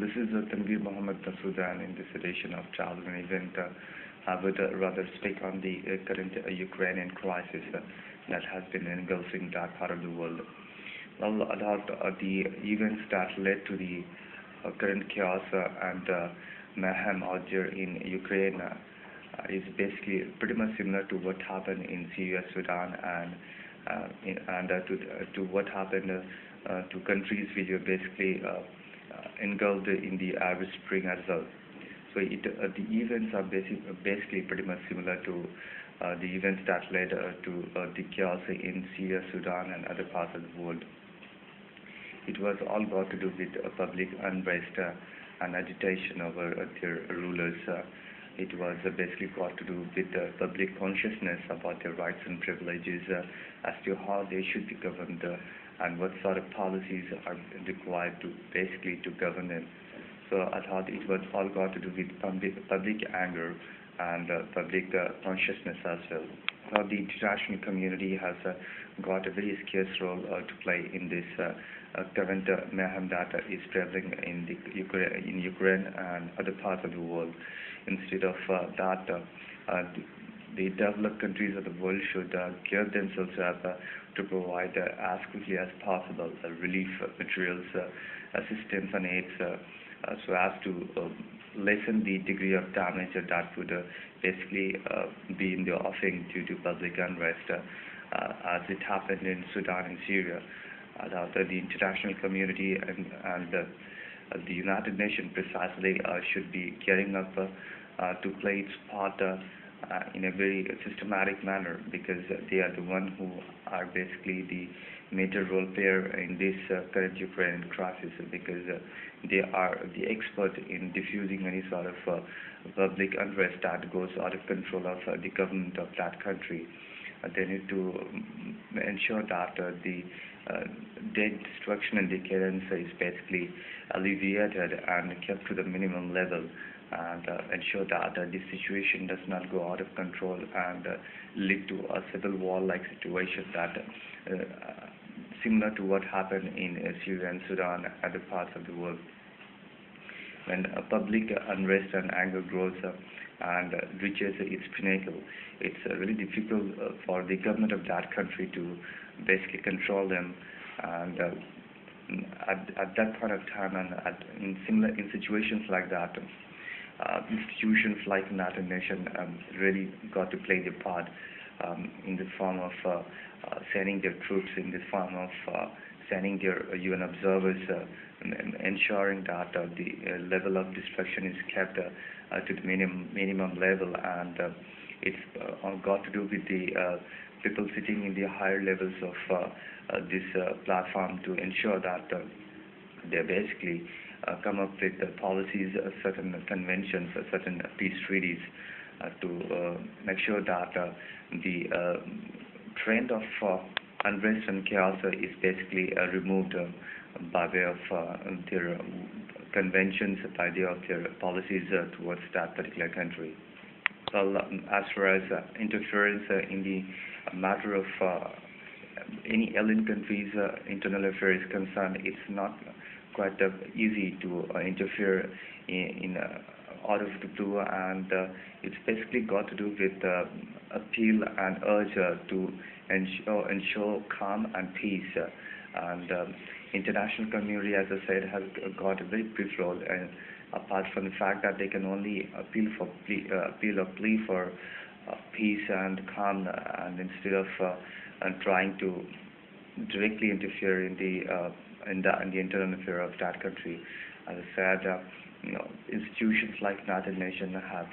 This is Tanveer Mohammed Masudan in this edition of Travel and Event. I would rather speak on the current Ukrainian crisis that has been engulfing that part of the world. Well, about the events that led to the current chaos and mayhem out there in Ukraine is basically pretty much similar to what happened in Syria, Sudan, and to what happened to countries which were basically engulfed in the Arab Spring as well. So the events are basically pretty much similar to the events that led to the chaos in Syria, Sudan, and other parts of the world. It was all got to do with public unrest and agitation over their rulers. It was basically got to do with public consciousness about their rights and privileges as to how they should be governed and what sort of policies are required to basically to govern them. So I thought it was all got to do with public anger and public consciousness as well. Now the international community has got a very scarce role to play in this current mayhem that is prevalent in Ukraine and other parts of the world. Instead of that, the developed countries of the world should gear themselves up to provide as quickly as possible relief materials, assistance and aids so as to lessen the degree of damage that would basically be in the offing due to public unrest as it happened in Sudan and Syria. The international community and the United Nations precisely should be gearing up to play its part in a very systematic manner, because they are the ones who are basically the major role player in this current Ukrainian crisis, because they are the expert in diffusing any sort of public unrest that goes out of control of the government of that country. They need to ensure that the death, destruction and decadence is basically alleviated and kept to the minimum level, and ensure that this situation does not go out of control and lead to a civil war-like situation that similar to what happened in Syria and Sudan and other parts of the world. When public unrest and anger grows and reaches its pinnacle, it's really difficult for the government of that country to basically control them. And at that point of time, and in situations like that, institutions like United Nations really got to play their part in the form of sending their troops, in the form of sending their UN observers, ensuring that the level of destruction is kept to the minimum level, and it's got to do with the people sitting in the higher levels of this platform to ensure that they basically come up with policies, certain conventions, certain peace treaties to make sure that the trend of unrest and chaos is basically removed by way of their conventions, by way of their policies towards that particular country. Well, as far as interference in the matter of any alien country's internal affairs is concerned, it's not quite easy to interfere in out of the blue, and it's basically got to do with appeal and urge to ensure calm and peace. And international community, as I said, has got a very brief role, and apart from the fact that they can only appeal or plea for peace and calm, and instead of trying to directly interfere in the internal affair of that country. As I said, institutions like United Nations have